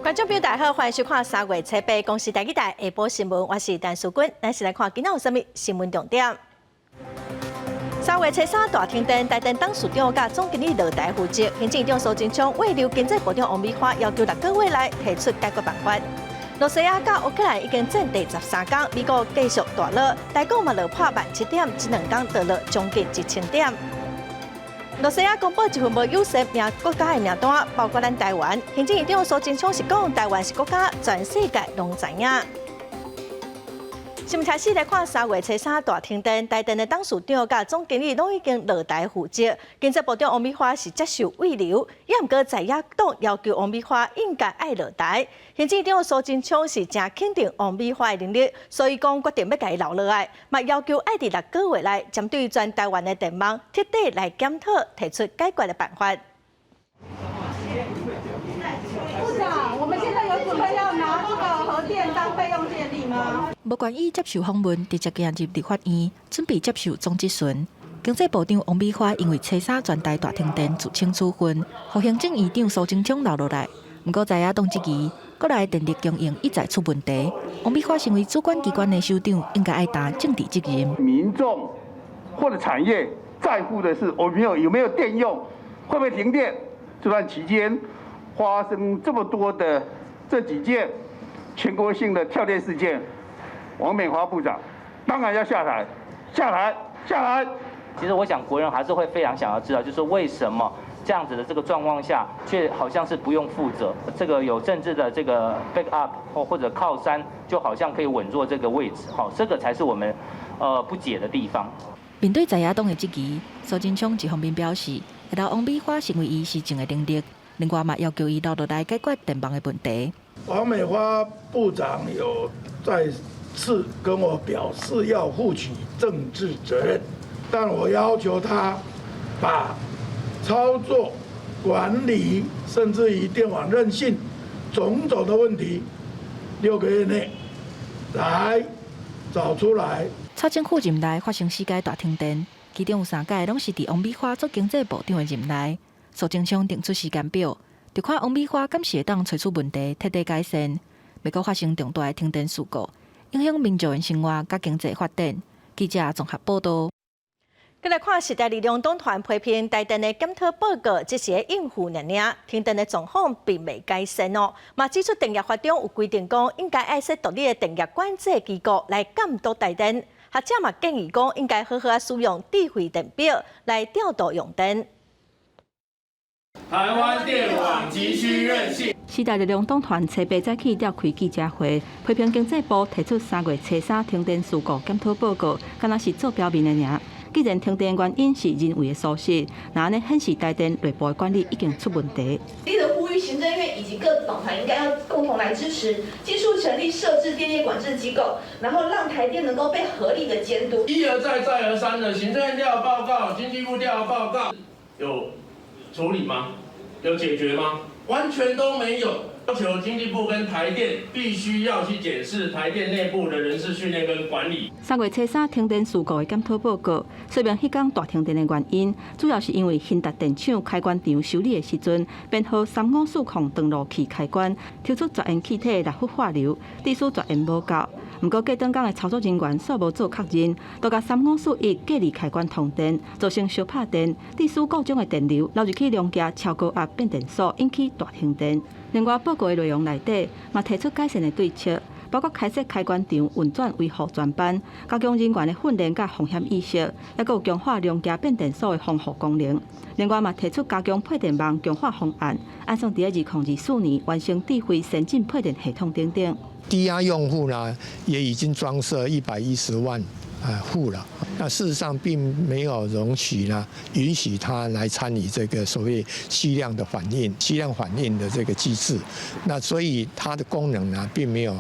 观众朋友大家好，欢迎收看3月7日公视台记台下晡新闻，我是陈淑君，咱是来看今仔有啥物新闻重点。3月7日大停电，台电董事长甲总经理落台负责，行政长苏贞昌慰留经济部长王美花，要求6个月内提出解决办法。罗西亚甲乌克兰已经战第13天，美国继续大热，台股嘛落破17点，这2天跌落将近1000点。罗西亚公布一份无有色名国家的名单，包括咱台湾。行政院长苏贞昌是讲，台湾是国家，全世界拢知影。新闻开始来看3月7日大停电，台电的董事长甲总经理拢已经落台负责。经济部长王美花是接受慰留，也毋过在野党要求王美花应该爱落台。行政院长苏贞昌是真肯定王美花的能力，所以讲决定要甲伊留落来，嘛要求爱伫6个月内针对全台湾的电网彻底来检讨，提出解决的办法。部长，我们现在有准备要拿这个核电当备用电力吗？无愿意接受访问，直接进入立法院，准备接受总质询。经济部长王美花因为7.3全台大停电自请处分，互行政院长苏贞昌留落来。不过在野党质疑，国内电力供应一再出问题。王美花身为主管机关的首长，应该爱担政治责任。民众或者产业在乎的是我们有没有电用，会不会停电？这段期间发生这么多的这几件全国性的跳电事件，王美花部长当然要下台，下台，下台。其实我想国人还是会非常想要知道，就是为什么这样子的这个状况下，却好像是不用负责，这个有政治的这个 back up 或者靠山，就好像可以稳坐这个位置，好，这个才是我们不解的地方。面对在野党的质疑，苏贞昌一方面表示，会让王美花成为伊施政的能力，另外嘛要求伊留落来解决电网的问题。王美花部长有再次跟我表示要负起政治责任，但我要求他把操作、管理，甚至于电网韧性种种的问题，6个月内来找出来。蔡政府任内发生4届大停电，其中有3届拢是伫王美花做经济部长的任内。苏贞昌定出时间表，就看王美花敢是会当找出问题，彻底改善。美国发生重大的停电事故，影响民众的生活甲经济发展。记者综合报道。再来看时代力量党团批评台电的检讨报告，只是应付尔尔，停电的状况并未改善哦。嘛指出电业法中有规定讲，应该爱设独立的电业管制机构来监督台电。学者嘛建议讲，应该好好使用智慧电表来调度用电。台湾电网急需韧性。时代力量党团7早起召开记者会，批评经济部提出3月7.3停电事故检讨报告，敢若是做表面的尔。既然停电原因是人为的疏失，那安尼显示台电内部的管理已经出问题。立的呼吁行政院以及各党团应该要共同来支持，尽速成立设置电业管制机构，然后让台电能够被合理的监督。一而再再而三的行政院调报告、经济部调报告，有处理吗？有解决吗？完全都没有。要求经济部跟台电必须要去检视台电内部的人事训练跟管理。3月7.3停电事故的检讨报告说明，迄天大停电的原因，主要是因为兴达电厂开关场修理的时阵，编号3540登录器开关抽出绝缘气体来复化流，地数绝缘无够。不过，隔顿工的操作人员煞无做确认，都甲3541隔离开关通电，造成小拍电，地数各种的电流流入去量价超高压变电所，引起大停电。另外，报告的内容内底嘛提出改善的对策，包括开设开关场运转维护专班，加强人员的训练甲风险意识，也有强化量价变电所的防护功能。另外嘛提出加强配电网强化方案，按算伫2024年完成智慧先进配电系统等等。低压用户呢，也已经装设110万户了。那事实上并没有允许他来参与这个所谓吸量反应的这个机制。那所以它的功能呢，并没有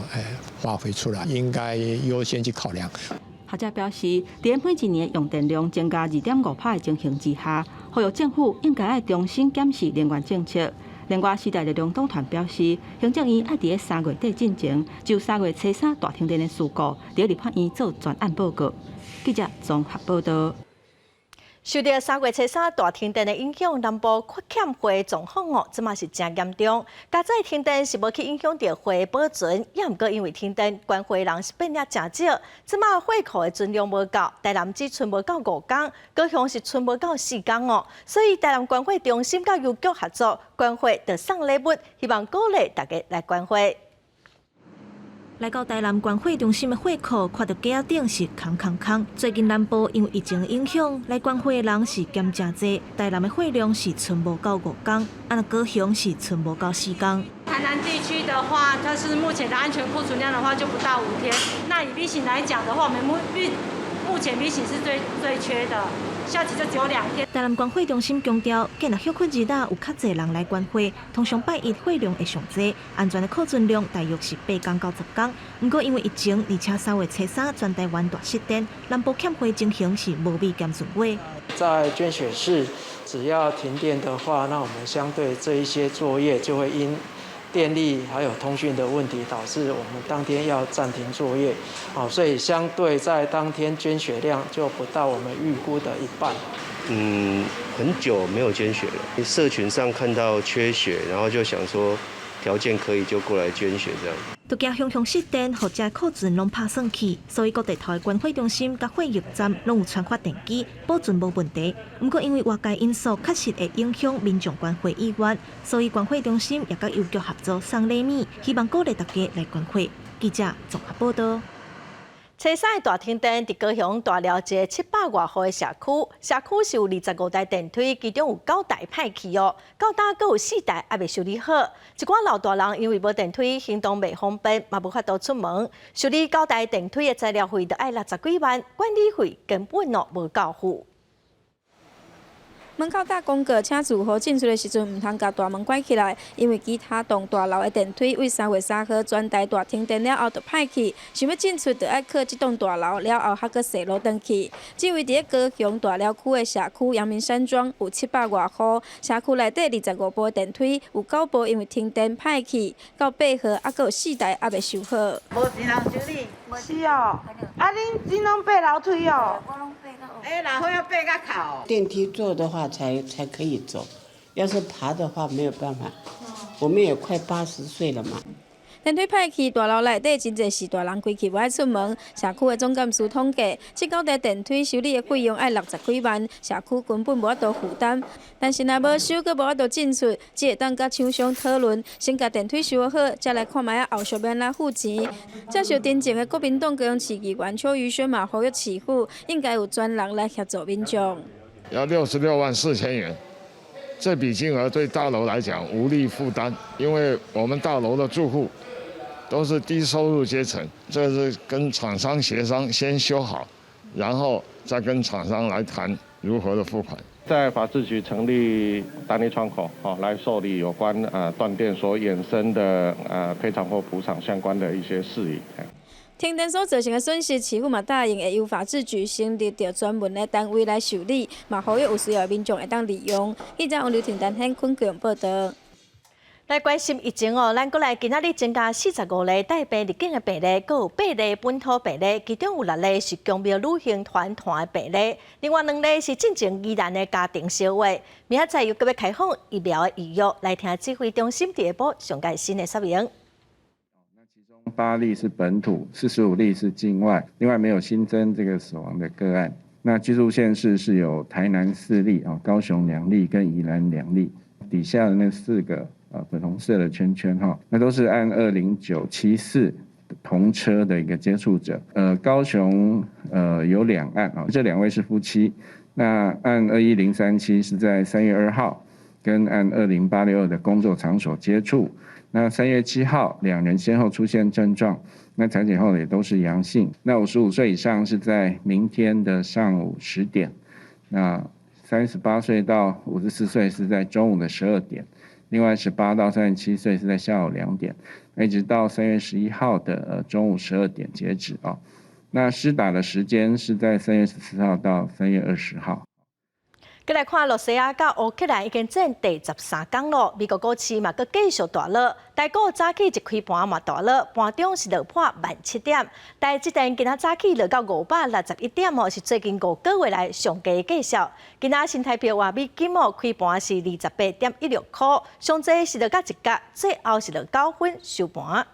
发挥出来，应该优先去考量。学者表示，在每一年用电量增加2.5%的情形之下，呼吁政府应该要重新检视能源政策。另外，时代力量党团表示，行政院要伫3月底进前，就3月7.3大停电的事故，伫立法院做专案报告。记者综合报道。受到3月初3大停电的影响，南部缺欠火状况哦，这嘛是真严重。加在停电是无去影响到火保存，也毋过因为停电，关火人是变了真少。这嘛火库的存量无够，台南只存无够5天，高雄是存无够4天哦。所以台南关火中心甲邮局合作，关火就送礼物，希望鼓励大家来关火。来到台南关火中心的火库，看到架顶是空。最近南部因为疫情的影响，来关火的人是减真多。台南的火量是存无够5天，高雄是存无够4天。台南地区的话，它是目前的安全库存量的话就不到5天。那以 B 型来讲的话，我们目前 B 型是最缺的。下期就只有2天。台南关火中心强调，建立休困日有较侪人来关火，通常拜一火量会上侪，安全的库存量大约是8天到10天。不过因为疫情，而且3月初3全台湾大失电，南部欠火情形是无比严重的。在捐血室，只要停电的话，那我们相对这一些作业就会因电力还有通讯的问题，导致我们当天要暂停作业，所以相对在当天捐血量就不到我们预估的1半。很久没有捐血了，社群上看到缺血，然后就想说条件可以就过来捐血这样。都惊乡失电，或者库存拢拍算去，所以各地头的关火中心甲火药站拢有穿发电机，保存无问题。不过因为外界因素确实会影响民众关火意愿，所以关火中心也甲邮局合作送礼物，希望鼓励大家来关火。记者综合报道。初3的大停电，伫高雄大了一个700外户的社区，社区是有25台电梯，其中有9台歹去哦，9搭阁有4台还未修理好。一寡老大人因为无电梯，行动袂方便，嘛无法度出门。修理9台电梯的材料费就要60几万，管理费根本无够付。门口打广告，请住户进出的时阵唔通甲大门关起来，因为其他栋大楼的电梯为3月3号全台大停电了后就歹去，想要进出就要靠这栋大楼了后，还阁踅路转去。这位伫高雄大寮区的社区阳明山庄有700外户，社区内底25部电梯，有9部因为停电歹去，到8号还阁有4台还未修好。无钱人修理，是哦。恁拢爬楼梯哦？我拢爬到。老伙要爬到靠。电梯坐的话才可以走，要是爬的话没有办法。我们也快80岁了嘛。电梯歹去，大楼内底真侪是大人规气无爱出门。社区的总干事统计，这9台电梯修理的费用要60几万，社区根本无法度负担。但是若无修，阁无法度进出，只会当甲厂商讨论，先甲电梯修好，再来看卖后续要哪付钱。接受တင်前的国民党高雄市议员邱宇轩嘛呼吁市府应该有专人来协助民众。要66万4千元。这笔金额对大楼来讲无力负担，因为我们大楼的住户都是低收入阶层，这是跟厂商协商，先修好，然后再跟厂商来谈如何的付款。在法制局成立单一窗口，来受理有关断电所衍生的赔偿或补偿相关的一些事宜。停电所造成的损失，市府嘛答应会由法制局成立着专门的单位来受理，嘛呼吁有需要的民众会当利用。记者王刘婷、陈hen坤高报道。来关心疫情哦，咱过来今仔日增加45例带病入境的病例，阁有8例本土病例，其中有6例是强苗旅行团的病例，另外2例是进前宜兰的家庭小话。明仔载又搁要开放疫苗的预约，来听指挥中心第一波上届新的说明。8例是本土，45例是境外，另外没有新增这个死亡的个案。那居住县市是有台南4例高雄2例跟宜兰2例，底下的那4个粉红色的圈圈那都是按20974同车的一个接触者。高雄有2案这2位是夫妻，那按21037是在3月2号跟按20862的工作场所接触。那3月7号2人先后出现症状，那采检后也都是阳性。那55岁以上是在明天的上午10点，那38岁到54岁是在中午的12点，另外18到37岁是在下午2点，一直到3月11号的中午12点截止那施打的时间是在3月14号到3月20号。再来看，罗西亚甲乌克兰已经战第13天咯，美国股市嘛阁继续大落，台股早起一开盘嘛大落，盘中是落破17000点，但这段今仔早起落到561点哦，是最近5个月来上低的绩效。今仔新台币换美金哦，开盘是28.16块，上济是落到1角，最后是落9分收盘。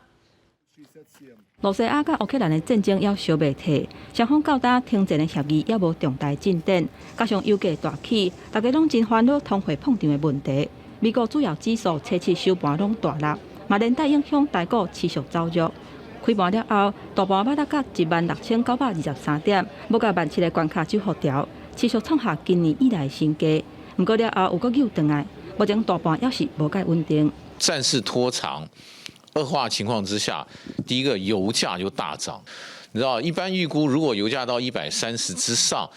罗西亚甲乌克兰的战争还烧未退，双方到达停战的协议还无重大进展，加上油价大起，大家拢真烦恼通货膨胀的问题。美国主要指数初七收盘拢大落，嘛连带影响台股持续走弱。开盘了后，大盘要达到16923点，要甲17000的关卡就复调，持续创下今年以来的新低。不过了后有个又转来，目前大盘也是无介稳定。战事拖长。恶化情况之下，第一个油价就大涨，你知道，一般预估如果油价到130之上，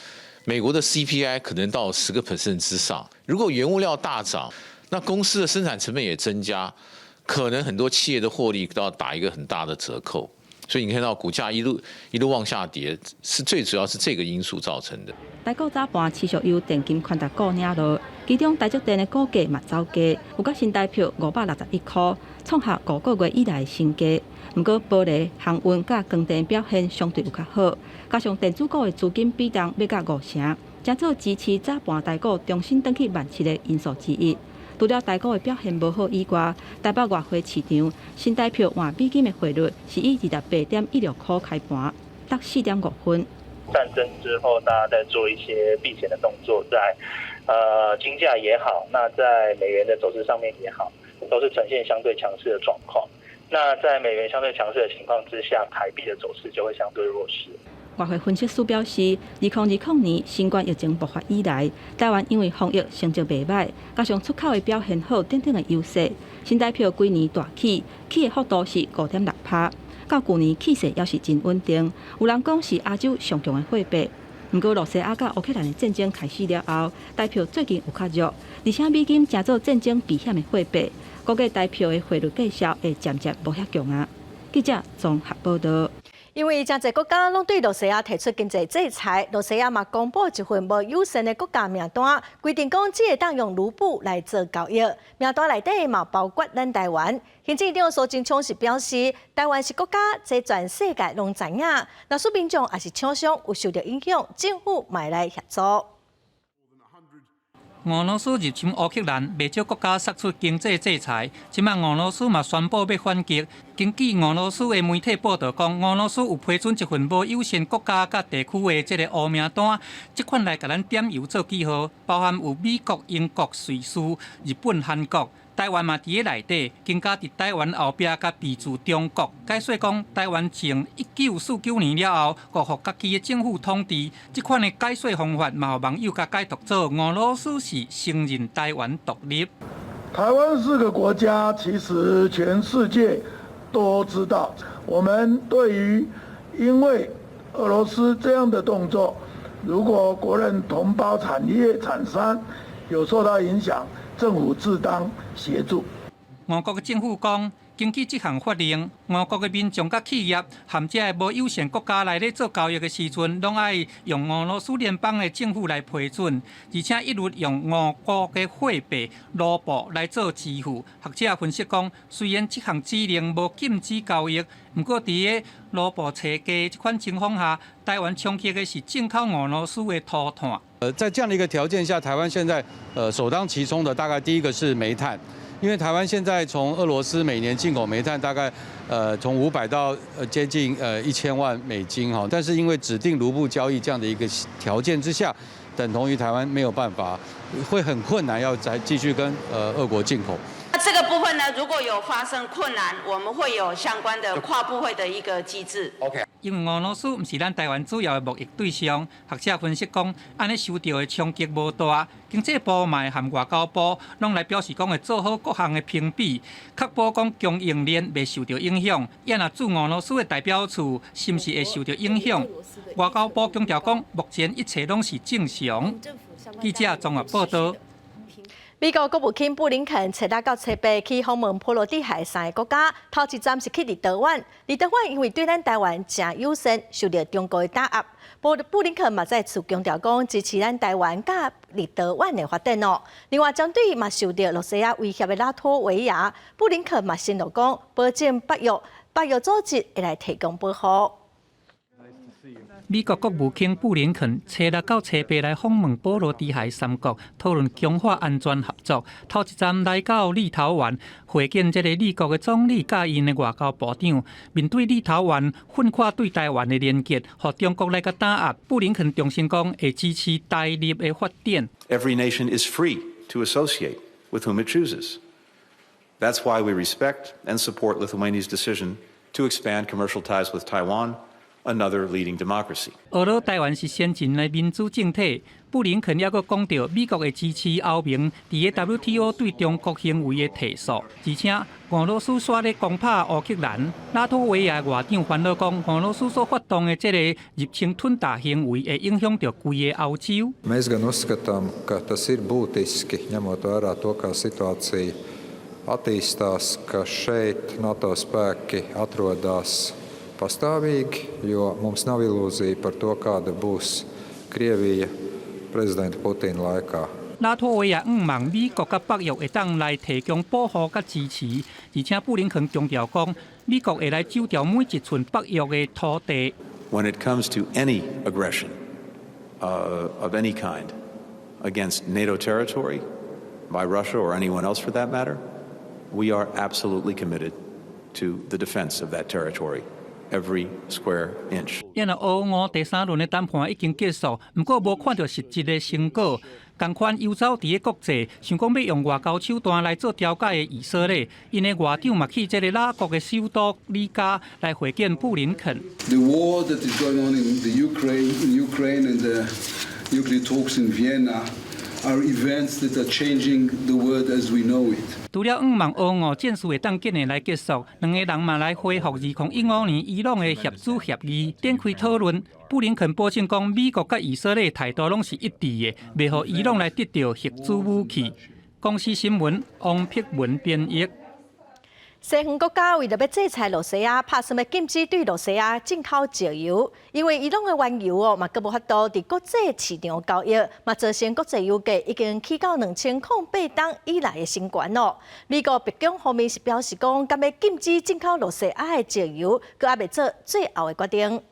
美国的 CPI 可能到10% 之上。如果原物料大涨，那公司的生产成本也增加，可能很多企业的获利都要打一个很大的折扣。所以你看到股价一路往下跌，是最主要是这个因素造成的。台股早盘持续由电金宽达股领落，其中台积电的股价嘛走低，有甲新台票561块，创下5个月以来的新低。不过玻璃、航运甲光电表现相对有较好，加上电子股的资金比重要甲5成，正做支持早盘台股重新登去17000的因素之一。除了台股的表现无好以外，台北外汇市场新台票换美金的汇率是以28.16块开盘，达4.5分。战争之后，大家在做一些避险的动作，在金价也好，那在美元的走势上面也好，都是呈现相对强势的状况。那在美元相对强势的情况之下，台币的走势就会相对弱势。外汇分析师表示，2020年新冠疫情爆发以来，台湾因为防疫成绩袂歹，加上出口的表现好等等的优势，新台票规年大起的幅度是5.6%，到去年气势也是真稳定。有人讲是亚洲上强的货币。不过，罗西亚甲乌克兰的战争开始了后，台票最近有较弱，而且美金正做战争避险的货币，估计台票的汇率绩效会渐渐无遐强啊。记者综合报道。因为真侪国家拢对罗西亚提出经济制裁，罗西亚嘛公布一份无友善的国家名单，规定讲只会当用卢布来做交易。名单内底嘛包括咱台湾。行政院长苏贞昌是表示，台湾是国家，这全世界拢知影。若说民众也是厂商有受到影响，政府嘛来协助。俄罗斯入侵乌克兰，未少国家释出经济制裁。即摆俄罗斯嘛宣布要反击。根据俄罗斯的媒体报道讲，俄罗斯有批准一份无优先国家甲地区的这个黑名单，这款来甲咱点油做记号，包含有美国、英国、瑞士、日本、韩国。台湾嘛伫个内底，更加伫台湾后壁甲避驻中国。解说讲，台湾从1949年了后，国互家己的政府统治，这款的解说方法嘛，有网友甲解读做俄罗斯是承认台湾独立。台湾是个国家，其实全世界都知道。我们对于因为俄罗斯这样的动作，如果国人同胞产业厂商有受到影响，政府自当协助。俄国的政府讲，根据这项法令，俄国的民众甲企业含这个无优先国家内咧做交易的时阵，拢爱用俄罗斯联邦的政府来批准，而且一律用俄国的货币卢布来做支付。学者分析讲，虽然这项指令无禁止交易，不过伫个卢布差价这款情况下，台湾冲击的是进口俄罗斯的土炭。在这样的一个条件下，台湾现在首当其冲的大概第一个是煤炭，因为台湾现在从俄罗斯每年进口煤炭大概从500到接近1000万美金哈，但是因为指定卢布交易这样的一个条件之下，等同于台湾没有办法，会很困难要再继续跟俄国进口。这个部分呢，如果有发生困难，我们会有相关的跨部会的一个机制。OK。因为俄罗斯不是咱台湾主要的贸易对象，学者分析讲，安尼受到的冲击无大，经济部嘛含外交部拢来表示讲会做好各项的评比，确保讲供应链未受到影响。也若驻俄罗斯的代表处是毋是会受到影响？外交部强调讲，目前一切拢是正常。记者综合报道。美国国务卿布林肯初六到初八去访问波罗的海3个国家，头一站是去立陶宛。立陶宛因为对咱台湾真友善，受到中国的打压。布林肯嘛再次强调讲支持咱台湾甲立陶宛的发展哦。另外，针对嘛受到罗西亚威胁的拉脱维亚，布林肯嘛承诺讲，保证北约组织会来提供保护。美国国务卿布林肯初六到初八来访问波罗的海3国，讨论强化安全合作。头一站来到立陶宛，会见这个美国的总理甲因的外交部长。面对立陶宛分化对台湾的连结，和中国来个打压，布林肯重申讲会支持台立的发展。Every nation is free to associate with whom it chooses. That's why we respect and support Lithuania's decision to expand commercial ties with Taiwan.Another leading democracy. 俄罗台湾是先进的民主政体，布林肯也阁讲到美国会支持欧盟伫个 WTO 对中国行为的提诉，而且俄罗斯煞咧攻打乌克兰，拉脱维亚外长烦恼讲俄罗斯所发动的这个入侵吞大行为会影响到规个欧洲。Mēs gan uzskatām, ka tas ir būtiski, ņemot vērā to, kā situācija attīstās, ka šeit NATO spēki atrodas.pastāvīgi, jo mums nav ilūzija par to, kāda būs Krievija prezidenta Putina laikā. 拉脱维亚望美国甲北约会当来提供保護甲支持，而且布林肯強調講，美國會來守住每一寸北約嘅土地。When it comes to any aggression of any kind against NATO territory by Russia or anyone else for that matter, we are absolutely committed to the defense of that territory.Every square inch. 因為俄烏第3輪的談判已經結束，不過無看到實質的成果。同款遊走佇個國際，想講要用外交手段來做調解的以色列，因為外長嘛去這個拉國的首都里加來會見布林肯。The war that is going on in Ukraine and the nuclear talks in Vienna.Are events that are changing the world as we know it. 除了望俄烏戰事會當今年來結束，兩個人嘛來恢復2015年伊朗的協助協議，展開討論。布林肯保證講，美國甲以色列態度攏是一致的，袂讓伊朗來得到核子武器。公司新聞王碧文編譯。西方國家為了要制裁羅西亞，拍算要禁止對羅西亞進口石油，因為伊朗嘅原油嘛，佫無法度佇國際市場交易，嘛造成國際油價已經起到2008年以來嘅新高咯。美國白宮方面是表示講，敢要禁止進口羅西亞嘅石油，佫還未做最後嘅決定。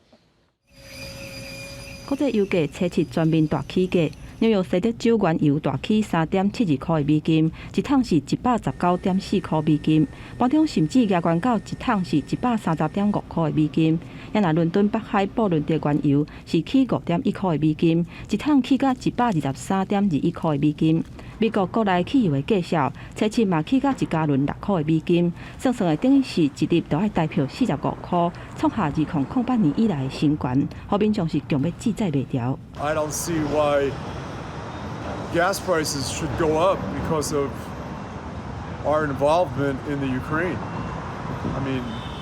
國際油價初七全面大起價。紐約西德州原油大起3.72塊的美金，一桶是119.4塊美金，盤中甚至壓關到一桶是130.5塊的美金。也那倫敦北海布倫特原油是起5.1塊的美金，一桶起到123.21塊的美金。美國國內汽油的價格，初七嘛起到1加侖6塊的美金，算算的等於是一粒就要大票45塊，創下2008年以來的新高，後面將是強要記載袂掉。I don't see why gas prices should go up because of our involvement in the Ukraine. I mean,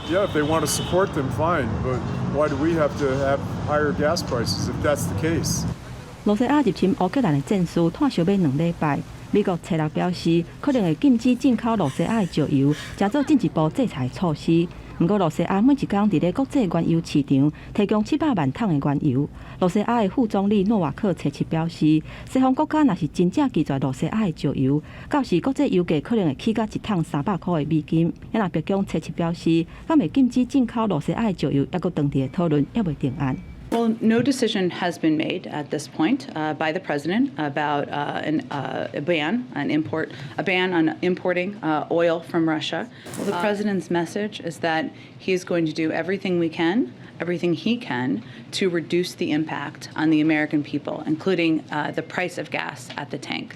yeah, if they want to support them, fine, but why do we have to have higher gas prices if that's the case? 羅西亞入侵烏克蘭的戰事拖燒尾2禮拜，美國初六表示可能會禁止進口羅西亞的石油，加做進一步制裁措施。不過，羅西亞每一天佇咧國際原油市場提供700萬桶的原油。羅西亞的副總理諾瓦克初七表示，西方國家若是真正拒絕羅西亞的石油，到時國際油價可能會起到一桶300塊的美金。也那白宮初七表示，敢會禁止進口羅西亞的石油，抑個當地的討論抑未定案。Well, no decision has been made at this point by the president about a ban on importing oil from Russia. Well, the president's message is that he is going to do everything he can to reduce the impact on the American people, including the price of gas at the tank.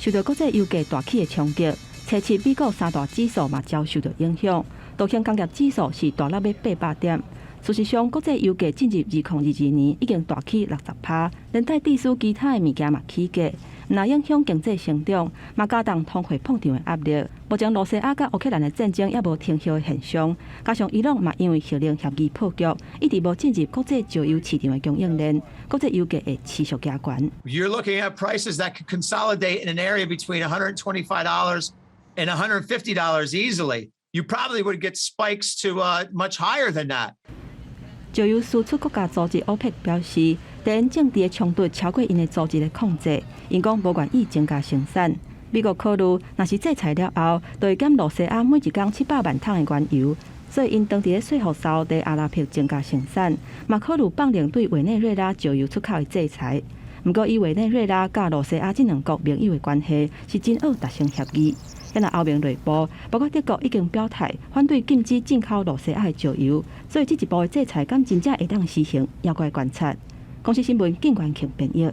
受到國際油價大起的衝擊，初七美國三大指數嘛遭受到影響，道瓊工業指數是大落要800點。事實上，國際油價進入2022年已經大起60%，連帶地區其他的物件嘛起價。那影响经济成长，嘛加重通货膨胀的压力。目前罗西亚甲乌克兰的战争也无停歇的现象，加上伊朗嘛因为核能协议破局，一直无进入国际石油市场的供应链，国际油价会持续加悬。You're looking at prices that could consolidate in an area between $125 and $150 easily. You probably would get spikes to much higher than that. 石油输出国家组织 OPEC 表示，地缘政治的冲突超过因的组织的控制，因讲无愿意增加生产。美国考虑，若是制裁了后，就会减罗西亚每一天700万桶的原油，所以因当地的说服沙特阿拉伯增加生产，嘛考虑放零对委内瑞拉石油出口的制裁。不过，以委内瑞拉甲罗西亚这两国盟友的关系，是真好达成协议。因那欧盟内部，包括德国已经表态反对禁止进口罗西亚的石油，所以这一步的制裁敢真正会当实行，要过来观察。公司新闻景冠庆编译。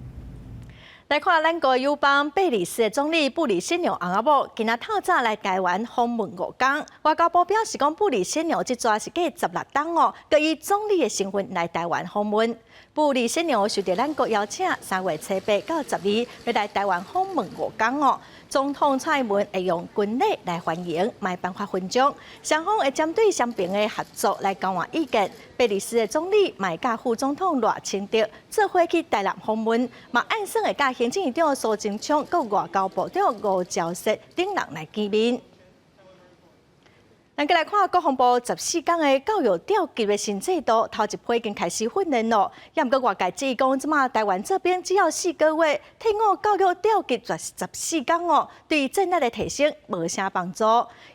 来看咱国友邦贝里斯的总理布里新娘翁仔某，今仔透早来台湾访问5天。外交部表示讲，布里新娘这抓是计16天哦，佮以总理的身份来台湾访问。布里新娘受到咱国邀请，3月7、8到12要来台湾访问5天哦。总统蔡英文会用军礼来欢迎，卖办法分享。双方会针对双边的合作来交换意见。贝里斯的总理卖甲副总统赖清德做伙去台南访问，嘛按算会甲行政院长苏贞昌、佮外交部长吴钊燮等人来见面。咱再来看国防部14天的教育调级的新制度，头一批已经开始训练咯。也毋过外界质疑讲，即马台湾这边只要4个月，替我教育调级14天哦，对战力的提升无啥帮助。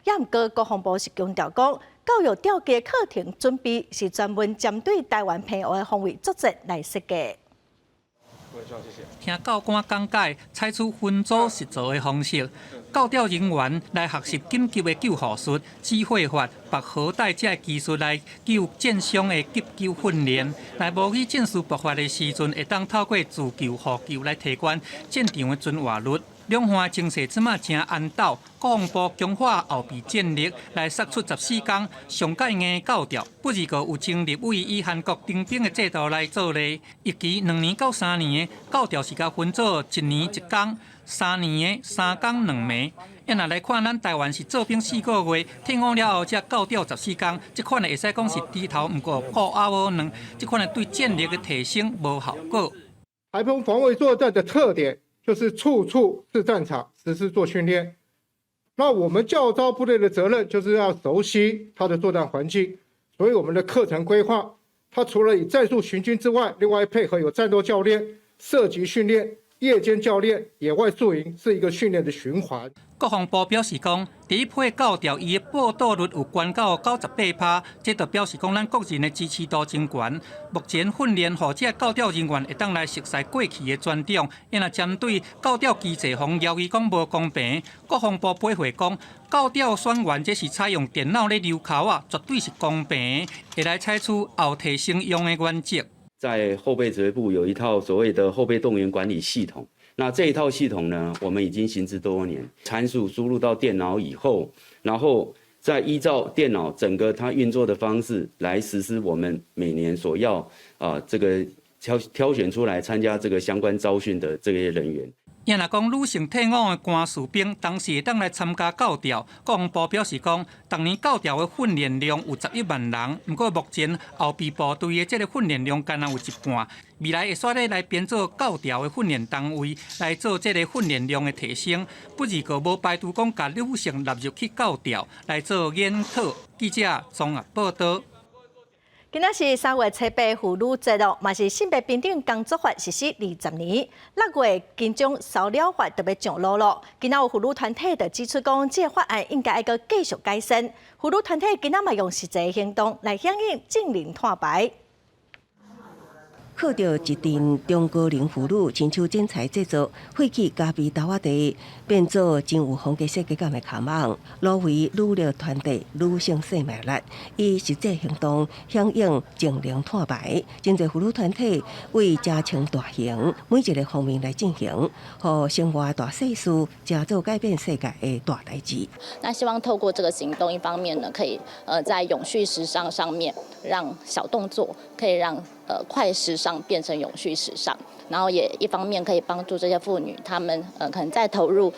也毋过国防部是强调讲，教育调级的课程准备是专门针对台湾平和的防卫作战来设计。听教官讲解，采取分组实作的方式，教调人员来学习紧急的救护术、指挥法、拔河带这技术来救战伤的急救训练。来模拟战事爆发的时阵，会当透过自救、互救来提高战场的准活率。两岸情势即马正安斗，国防部强化后备战力，来杀出14天上解硬教调，不如个有成立为以韩国征兵的制度来做例，一期2年到3年的教调是甲分做1年1天，3年的3天2暝。因若来看咱台湾是做兵4个月，退伍了后才教调14天，这款的会使讲是低头毋过顾阿无两，这款的对战力的提升无效果。台风防卫作战的特点就是处处是战场，实施做训练。那我们教招部队的责任就是要熟悉它的作战环境，所以我们的课程规划，它除了以战术行军之外，另外配合有战斗教练、射击训练、夜间教练、野外宿营，是一个训练的循环。国防部表示讲，第一批教调伊的报道率有悬到98%，这就表示讲咱国人的支持度真悬。目前训练或者教调人员会当来熟悉过去的专长，因若针对教调机制方要求讲无公平，国防部回回讲，教调选员这是采用电脑咧溜口啊，绝对是公平，会来采取后提升用的原则。在后备指挥部有一套所谓的后备动员管理系统。那这一套系统呢，我们已经行之多年，参数输入到电脑以后，然后再依照电脑整个它运作的方式来实施我们每年所要这个挑选出来参加这个相关招训的这些人员。因若讲女性退伍的官士兵，当时会当来参加教调，国防部表示讲，当年教调的训练量有11万人，不过目前后备部队的这个训练量仅有一半，未来会选来编做教调的训练单位，来做这个训练量的提升。不如个无排除讲把女性纳入去教调来做研讨。记者综合报道。今仔是3月7、8妇女节哦，嘛是性别平等工作法实施20年。6月金钟烧了法特别上路咯。今仔有妇女团体就指出讲，这法案应该要个继续改善。妇女团体今仔嘛用实际行动来响应正面摊牌。靠着一阵中高龄妇女亲手剪裁制作，废弃咖啡豆仔地，变做真有风格设计感的卡网，芦荟女力团体女性生命力，以实际行动响应正面摊牌。真侪妇女团体为家庭大行，每一个方面来进行，和生活大细事，加做改变世界的大代志。那希望透过这个行动，一方面呢，可以在永续时尚上面，让小动作可以让快时尚变成永续时尚。然后也一方面可以帮助这些妇女，她们可能再投入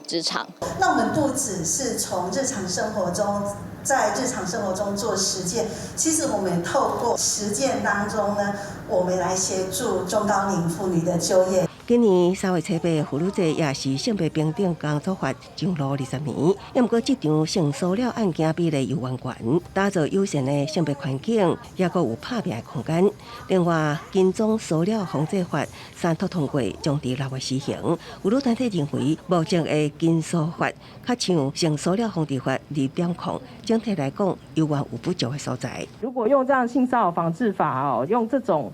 职场。那我们不只是从日常生活中，在日常生活中做实践，其实我们透过实践当中呢，我们来协助中高龄妇女的就业。今年3月7日妇女节也是性别平等工作法上路20年，不过这场性骚扰案件比例又完悬，打造友善的性别环境，也阁有拍拼的空间。另外，金钟骚扰防治法3读通过，将伫6月施行。妇女团体认为，目前的金骚法较像性骚扰防治法2.0，整体来讲，犹原有不足的所在。如果用这样性骚扰防治法用这种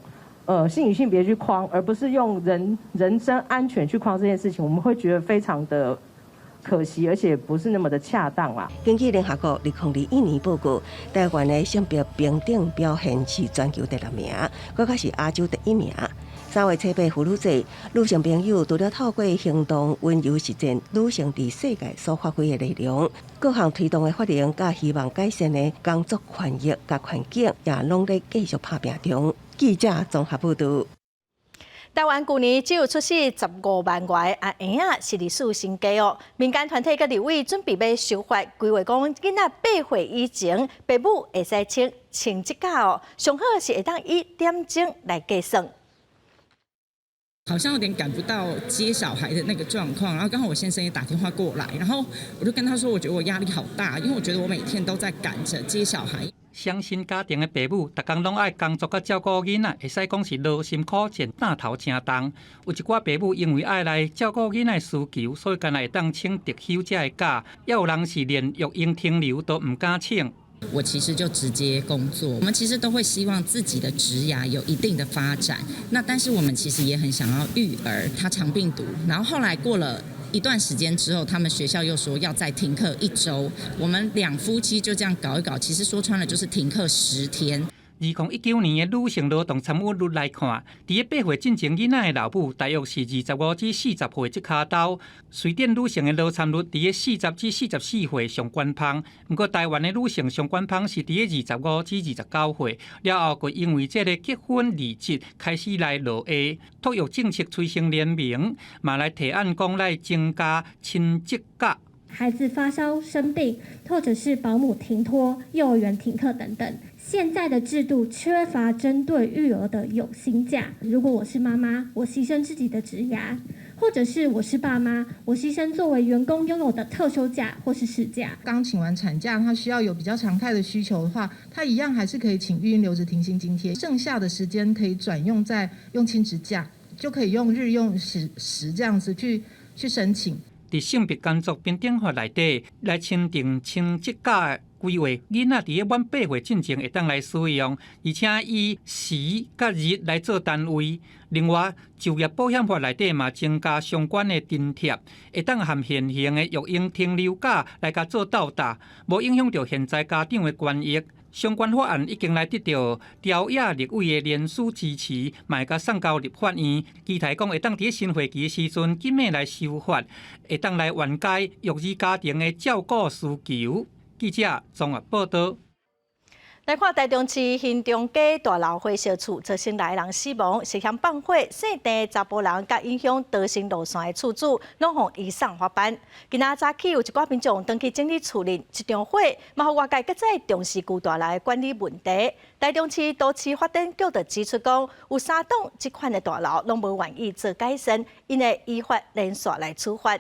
性与性别去框，而不是用人身安全去框这件事情，我们会觉得非常的可惜，而且不是那么的恰当啦。根据联合国2021年报告，台湾的性别平等表现是全球第6名，更加是亚洲第1名。3月7日妇女节，女性朋友除了透过行动温柔实践女性伫世界所发挥的力量，各项推动的法令，甲希望改善的工作权益甲环境，也拢在继续拍拼中。记者综合报道。台湾去年只有出世15万外，婴仔是历史新低哦。民间团体甲立委准备要修法，规划讲囡仔8岁以前，父母会使请即假哦，上好是会当以点钟来计算。好像有点赶不到接小孩的那个状况，然后刚好我先生也打电话过来，然后我就跟他说，我觉得我压力好大，因为我觉得我每天都在赶着接小孩。双薪家庭的父母，逐工拢爱工作甲照顾囡仔，会使讲是劳心苦钱，担头真重。有一寡父母因为爱来照顾囡仔需求，所以干来会当请特休这的假，也有人是连育婴停留都唔敢请。我其实就直接工作，我们其实都会希望自己的职涯有一定的发展。那但是我们其实也很想要育儿，他肠病毒，然后后来过了一段时间之后，他们学校又说要再停课1周，我们2夫妻就这样搞一搞，其实说穿了就是停课10天。2019年的女性劳动参与率来看，伫8岁进前囡仔的老母，大约是25至40岁这卡兜。瑞典女性的劳参率伫40至44岁上官芳，不过台湾的女性上官芳是伫25至29岁，了后佮因为这个结婚离职开始来落下，托育政策催生联名，嘛来提案讲来增加亲职假。孩子发烧生病，或者是保姆停托、幼儿园停课等等。现在的制度缺乏针对育儿的有薪假。如果我是妈妈，我牺牲自己的职涯，或者是我是爸妈，我牺牲作为员工拥有的特休假或是事假。刚请完产假，他需要有比较常态的需求的话，他一样还是可以请育婴留职停薪津贴，剩下的时间可以转用在用亲职假，就可以用日用时这样子去申请。伫性别工作平等法内底来签订亲职假规划，囡仔伫满8岁进前会当来使用，而且以时甲日来做单位。另外，就业保险法内底嘛增加相关的津贴，会当含现行的育婴停留假来甲做斗搭，无影响到现在家长的权益。相关法案已经来得到朝野立委的联署支持，嘛会甲送交立法院，期待讲会当伫新会期的时阵紧密来修法，会当来缓解育儿家庭的照顾需求。记者综合报道。来看台中市新中街大楼火烧厝，造成6个人死亡，涉嫌放火姓郑的查甫人，甲影响德行路线的厝主，拢互移送法办。今仔早起有一寡民众登去整理处理，这场火嘛，互外界搁再重视旧大楼的管理问题。台中市都市发展局就指出讲，有3栋这款的大楼拢无愿意做改善，因会依法连续来处罚。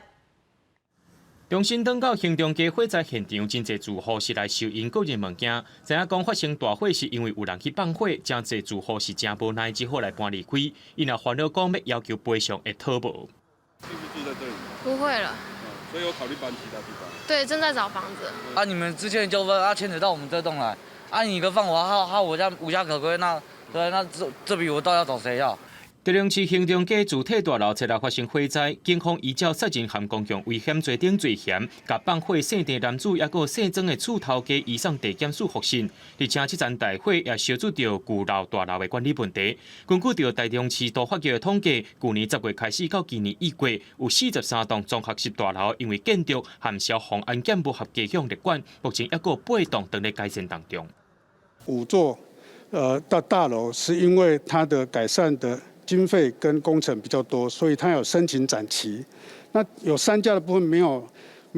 中心登到行中街火灾现场，真侪住户是来收因个人物件。知影讲发生大火是因为有人去放火，真侪住户是真无奈，只好来搬离开。因也烦恼讲要求赔偿会讨无。继续住在这里？不会了。所以有考虑搬其他地方？对，正在找房子。啊，你们之间的纠纷牵扯到我们这栋来，你一个放我，我家无家可归，那这笔我到底要找谁要？台中市行中街主体大楼7日发生火灾，警方依照杀人含公共危险罪等罪嫌，甲放火姓郑男子也个姓庄的厝头家移送地检署复讯，而且这场大火也烧出着旧楼大楼的管理问题。根据着台中市都发局的统计，去年10月开始到今年1月，有43栋综合式大楼因为建筑和消防安检不合格向列管，目前也个8栋正在改善当中。5座大楼是因为它的改善的经费跟工程比较多，所以它有申请展期。那有3家的部分没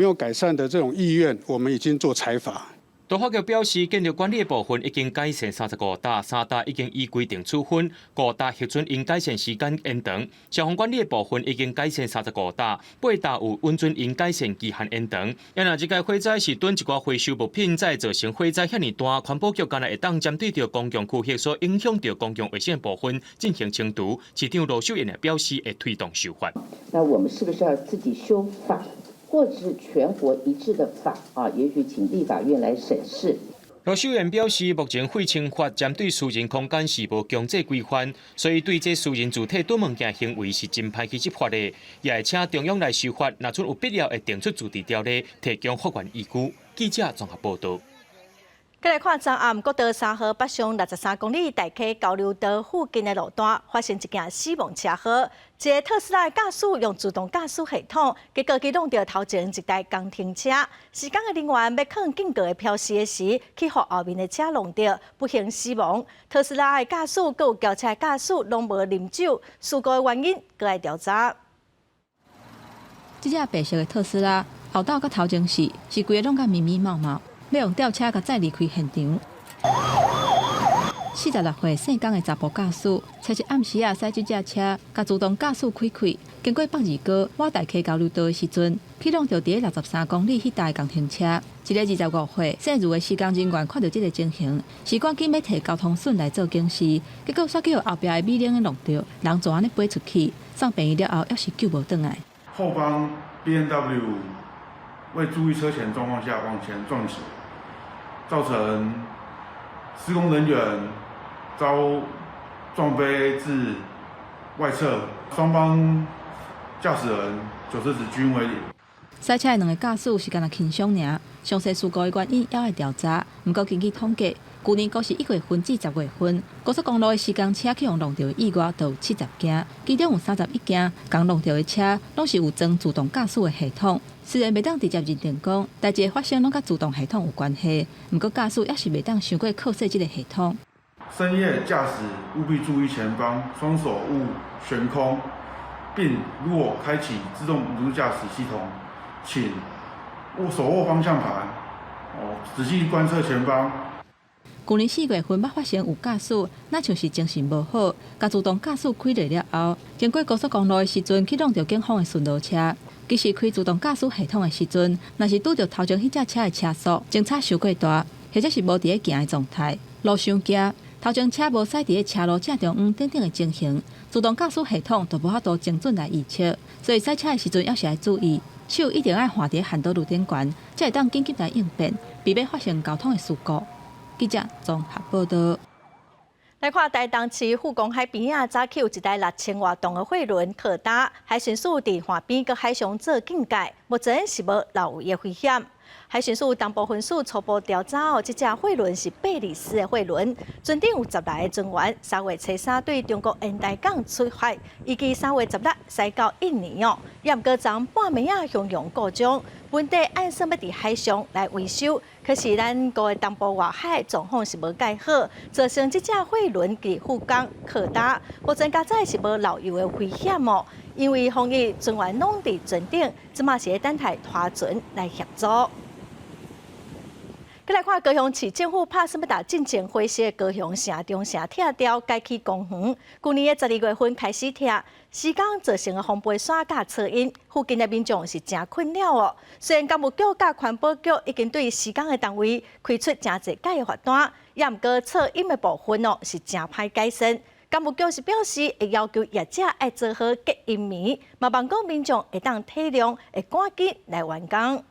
有改善的这种意愿，我们已经做裁罚。都发局表示，建筑管理的部分已经改善35搭，3搭已经依规定处分，5搭核准因改善时间延长。消防管理的部分已经改善35搭，8搭有允准因改善期限延长。因若这届火灾是囤一寡回收物品，才造成火灾遐尼大，环保局今日会当针对着公共区域所影响到公共卫生的部分进行清除。市长罗秀燕也表示会推动修法。那我们是不是要自己修法？或者是全国一致的法啊，也许请立法院来审视。罗秀燕表示，目前废清法针对私人空间是无强制规范，所以对这私人主体囤物件行为是真歹去执法的，也会请中央来修法，若准有必要会定出驻地条例，提供法院依据。记者综合报道。再来看昨暗国道3号北上63公里大溪交流道附近的路段发生一件死亡车祸，一个特斯拉驾驶用自动驾驶系统，结果启动到头前一台工程车，施工的人员要抗警告的标示的时，去互后面的车弄到，不幸死亡。特斯拉的驾驶佮有轿车的驾驶拢无啉酒，事故的原因搁来调查。这架白色的特斯拉后斗佮头前是规个拢甲密密麻麻。要用吊车甲载离开现场。46岁姓江的查甫驾驶，车是暗时驶这架车，甲自动驾驶开开，经过北二高往大溪交流道的时阵，启动到伫63公里迄台工程车。一个25岁姓余的施工人员看到这个情形，是赶紧要摕交通笋来做警示，结果煞叫后壁的米冷的弄到，人就安尼飞出去，送病院了后，还是救无转来。后方 BMW 未注意车前状况下往前撞击。造成施工人员遭撞飞至外侧，双方驾驶人90指均为0。赛车的2个驾驶是干那轻伤尔，详细事故的原因还要调查。不过根据统计，去年股市1月份至10月份，高速公路的施工车去用弄到的意外都有70件，其中有31件刚弄到的车拢是有装自动驾驶的系统。虽然袂当直接认定讲代志发生拢甲自动系统有关系，不过驾驶也是袂当伤过靠设这个系统。深夜驾驶务必注意前方，双手勿悬空，并若开启自动辅助驾驶系统，请手握方向盘，仔细观测前方。去年4月份捌发生有驾驶，那像是精神无好，甲自动驾驶开落了后，经过高速公路的时阵，启动到警方的巡逻车。其实开自动驾驶系统的时阵，若是拄到头前迄架车的车速侦测伤过大，或者是无伫咧行的状态，路伤惊，头前车无驶伫咧车路正中央等等的情形，自动驾驶系统就无法度精准来预测，所以驶车的时阵要是要注意，手一定要放伫handle路顶悬，才会当紧急来应变，避免发生交通的事故。记者综合报道。来看台东市富公海边啊，早起有一台6000多吨的货轮靠打，海巡署伫岸边佮海上做警戒，目前是无漏雨的危险。海巡署东部分署初步调查这只货轮是贝里斯的货轮，船顶有10来个船员，3月初3对中国烟台港出发，预计3月16驶到印尼哦。也毋过昨半暝啊，向洋故障，本地按说要伫海上来维修，可是咱国的东部外海状况是无介好，造成这只货轮伫富港靠打，目前加载是无漏油的危险哦。因为防疫船员拢伫船顶，即马是等待拖船来协助。再来看高雄市政府拍算要打进前火车高雄城中城拆掉改起公园，去年的12月份开始拆，施工造成的风背沙甲噪音，附近的民众是真困扰哦。虽然工务局甲环保局已经对施工的单位开出真侪改的罚单，也毋过噪音的部分哦是真歹改善。工务局是表示会要求业者要做好隔音棉，嘛望讲民众会当体谅，会赶紧来完工。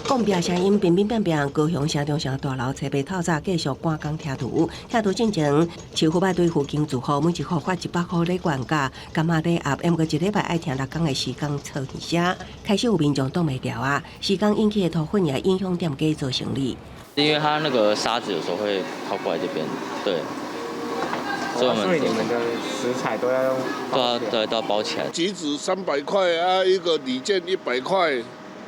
讲壁声音乒乒乓乓，高雄城中城大楼车被透早继续赶工拆除。拆除进程，市府要对附近住户每一户发100块的原价。今仔日下午过一礼拜爱听6工的施工噪耳声，开始有民众挡袂牢啊。施工引起的土粉也影响店家做生意。因为它那个沙子有时候会靠过来这边，对。所以你们的食材都要用都要包起来。橘子300块啊，一个礼件100块，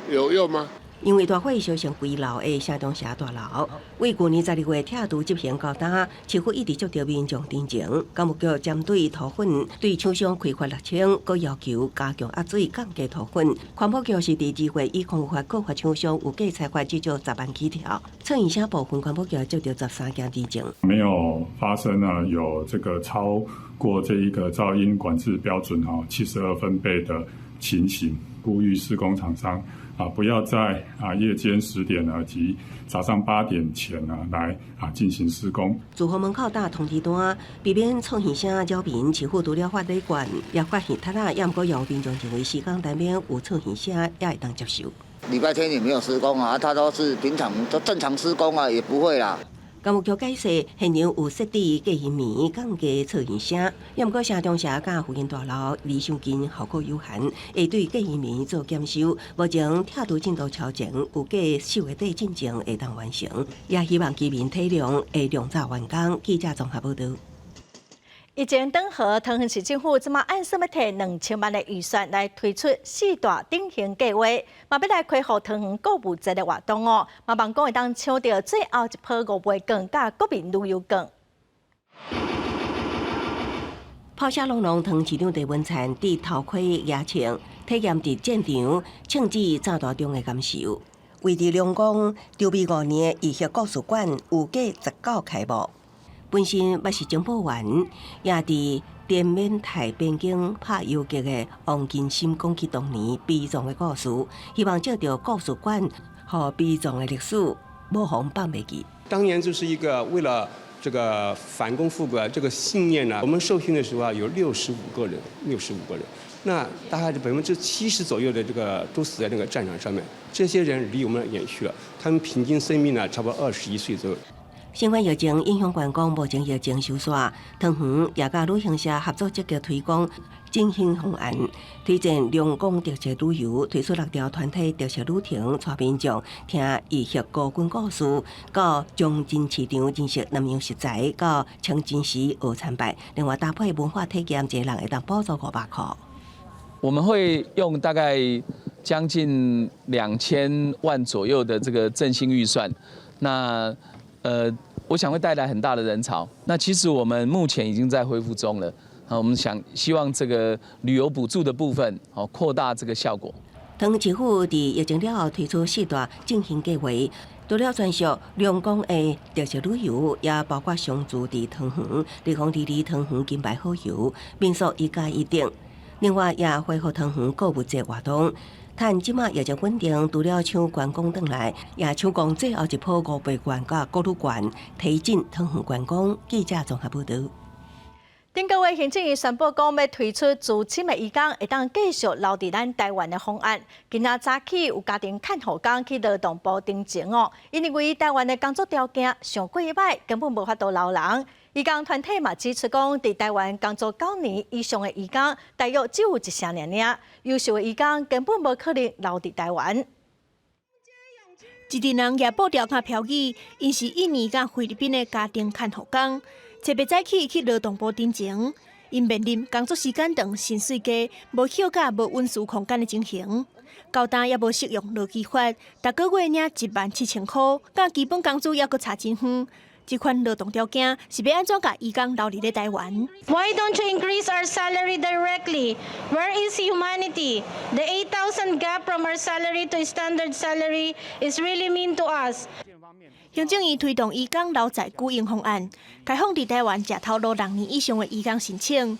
有用吗？因为大火烧成规楼的城中社大楼，为去年12月拆除执行交代，市府一直接到民众陈情，干务局针对土粉对厂商开发6000，佮要求加强压水降低土粉。环保局是第2月以空法告发厂商有假采罚至少10万起跳。创营社部分环保局接到13件陈情，没有发生有这个超过这一个噪音管制标准72分贝的情形，呼吁施工厂商不要在夜间10点及早上8点前来进行施工。住户门口打通知单，避免创现声扰民。市府除了法律管，也发现他也毋过由民众认为施工单边有创现声，也会当接受。礼拜天也没有施工他都是平常都正常施工也不会啦。干务局解释，现场有设置隔音棉降低噪音声，也毋过城中社甲附近大楼离相近，效果有限，会对隔音棉做检修。目前拆除进度超前，有计10月底进程会当完成，也希望居民体谅，会量早完工。记者综合报道。疫情等候，桃园市政府即马按什么摕2000万的预算来推出4大顶型计划，嘛要来开放桃园购物节的活动哦，嘛望讲会当抢到最后一波5倍券甲国民旅游券。炮车隆隆，桃市长郑文灿伫头盔野青体验伫战场庆祝炸弹中的感受。为伫龙岗筹备5年的医学故事馆有计19开幕。本身也是情报员，也伫滇缅台边境拍游击的王金心讲起当年悲壮的故事，希望借着故事馆和悲壮的历史，无妨放袂记。当年就是一个为了这个反攻复国这个信念呢，我们受训的时候有65个人，那大概70%左右的这个都死在那个战场上面。这些人离我们远去了，他们平均生命呢差不多21岁左右。新冠疫情影响观光，目前疫情收煞，桃园也甲旅行社合作积极推广振兴方案，推荐龙岗特色旅游，推出6条团体特色旅程，带民众听医学高军故事，到中正市场认识南洋食材，到清真寺学参拜。另外搭配文化体验，一人会当补助500块。我们会用大概将近2000万左右的这个振兴预算，那我想会带来很大的人潮。那其实我们目前已经在恢复中了。我们希望这个旅游补助的部分，扩大这个效果。桃园市府伫疫情了后推出4大振兴计划，除了专属龙岗的特色旅游，也包括常住伫桃园、日光离桃园金牌好游、民宿1+1等。另外，也恢复桃园购物节活动。趁即马疫情稳定，除了抢观光转来，也抢光最后一波5倍券甲国旅券，提振桃园观光。记者综合报道。顶个月，行政院宣布讲要推出自深的移工会当继续留伫咱台湾的方案。今仔早起有家庭看护工去劳动部申请哦，因为台湾的工作条件上过歹，根本无法度留人。移工团体嘛指出讲，伫台湾工作9年以上的移工，大约只有1成尔，优秀的移工根本无可能留伫台湾。一群人也报调卡漂语，因是印尼甲菲律宾的家庭看护工。特别早起去劳动部申请，因面临工作时间长、薪水低、无休假、无温书空间的情形，交单也无适用劳基法，逐个月领17000块，甲基本工资也阁差真远。这款劳动条件是要安怎甲移工留伫咧台湾 ？Why don't you increase our salary directly? Where is humanity? The 8,000 gap from our salary to standard salary is really mean to us. 行政院推动移工留在雇用方案，开放伫台湾食头路6年以上的移工申请。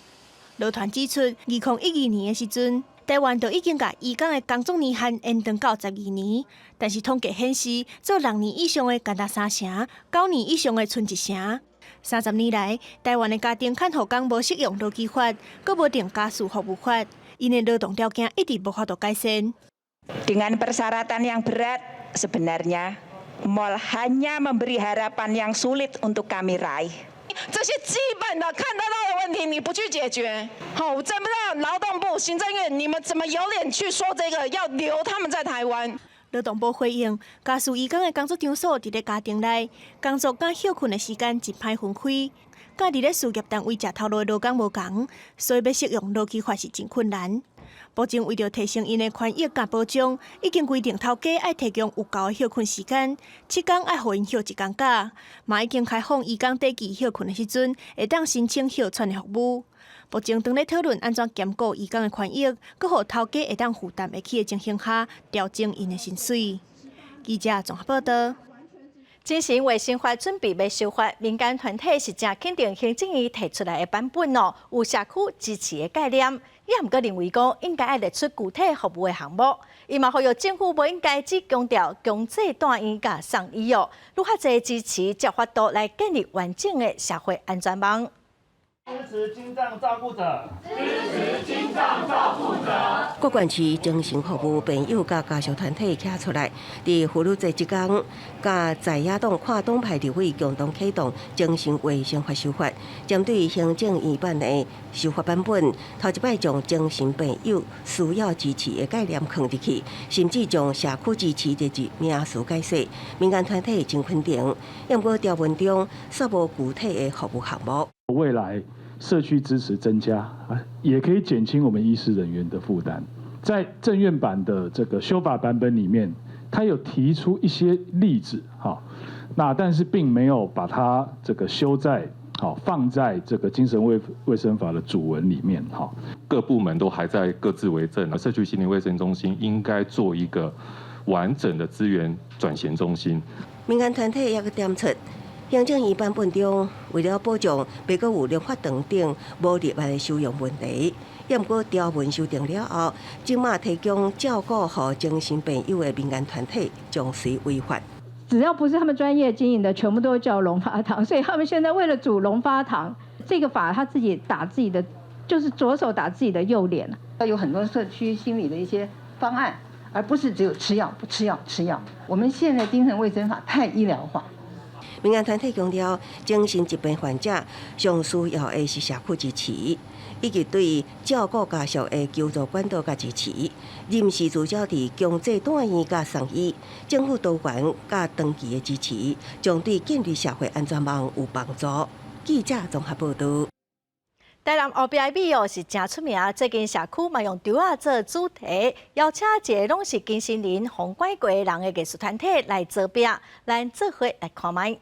劳团指出，2012年的时阵，台湾就已经甲移工的工作年限延长到12年，但是统计显示，做6年以上的干达3成，9年以上的剩1成。30年来，台湾的家庭看护工无适用劳基法，阁无定家事服务法，因的劳动条件一直无法度改善。Dengan persyaratan yang berat sebenarnya mal hanya memberi harapan yang sulit untuk kami raih。这些基本的看得到的问题，你不去解决，我真不知道劳动部、行政院你们怎么有脸去说这个要留他们在台湾？劳动部回应，家事移工的工作场所伫咧家庭内，工作甲休困的时间真歹分开，甲伫咧事业单位食头路的劳工无同，所以要适用劳基法是真困难。目前为着提升因的权益甲保障，已经规定头家爱提供有够的休困时间，7天爱互因休1天假，嘛已经开放移工短期休困的时阵，会当申请休喘的服务。目前正在讨论安怎兼顾移工的权益，搁互头家会当负担得起的情形下，调整因的薪水。记者综合报道。精神卫生法准备要修法，民间团体是正肯定行政院提出来的版本哦，有社区支持的概念。伊毋过认为讲应该要列出具体服务的项目，伊嘛呼吁政府无应该只强调强制住院甲送医药，愈较侪支持照法度来建立完整的社会安全网。支持精障照顾者，支持精障照顾者。国管区精神服务朋友甲家属团体站出来，伫妇女节即天，甲在野党跨党派立委共同启动精神卫生法修法，针对行政院版的修法版本，头一摆将精神朋友需要支持的概念放入去，甚至将社区支持这字名词解释。民间团体真肯定，不过条文中煞无具体的服务项目。未来社区支持增加也可以减轻我们医师人员的负担。在政院版的这个修法版本里面，他有提出一些例子，但是并没有把它这个修在放在这个精神卫生法的主文里面。各部门都还在各自为政，社区心理卫生中心应该做一个完整的资源转衔中心。民间团体也去点出。行政院版本中，为了保障别个有立法等等无立案的收容问题，也毋过条文修订了后，即马提供照顾予精神病友的民间团体将随违法。只要不是他们专业经营的，全部都叫龙发堂。所以他们现在为了组龙发堂这个法，他自己打自己的，就是着手打自己的右脸。有很多社区心理的一些方案，而不是只有吃药不吃药吃药。我们现在精神卫生法太医疗化。民间团体强调，精神疾病患者上需要的是社区支持，以及对照顾家属的求助管道甲支持。临时主照伫强制住院甲送医，政府多元甲长期的支持，将对建立社会安全网有帮助。记者综合报道。台南后壁的米哦是真出名，最近社区嘛用稻仔做主题，邀请一个拢是精神人、红拐过人的艺术团体来做饼，咱做伙来看卖。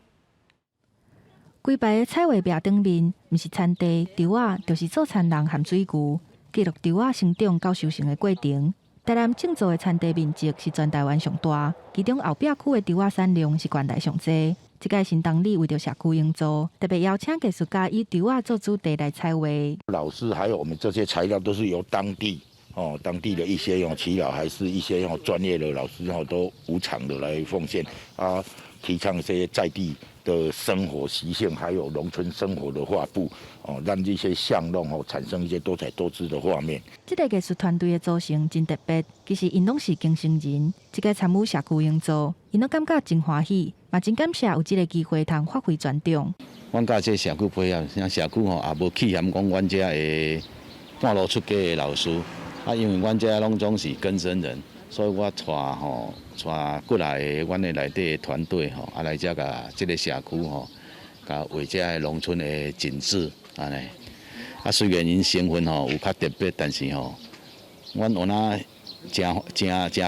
规排的彩画壁顶面，毋是产地稻仔，就是做田人含水牛，记录稻仔生长到收成的过程。台南种植的产地面积是全台湾上大，其中后壁区的稻仔产量是全台上济。这届行动力为着社区营造，特别邀请艺术家以稻仔做主题来彩画。老师还有我们这些材料都是由当地的一些耆老，还是一些专业的老师都无偿的来奉献提倡一些在地的生活习性，还有农村生活的画布让这些巷弄产生一些多彩多姿的画面。这个艺术团队的组成真特别，其实因拢是精神人，这个参与社区营造，因拢感觉真欢喜，嘛真感谢有这个机会通发挥专长。阮甲这社区配合，像社区也无气嫌讲阮这的半路出家的老师，因为阮这拢总是更生人。所以我带过来的阮的内底的团队来遮甲这个社区甲为遮的农村的景致安尼。虽然因身份有较特别，但是阮有那真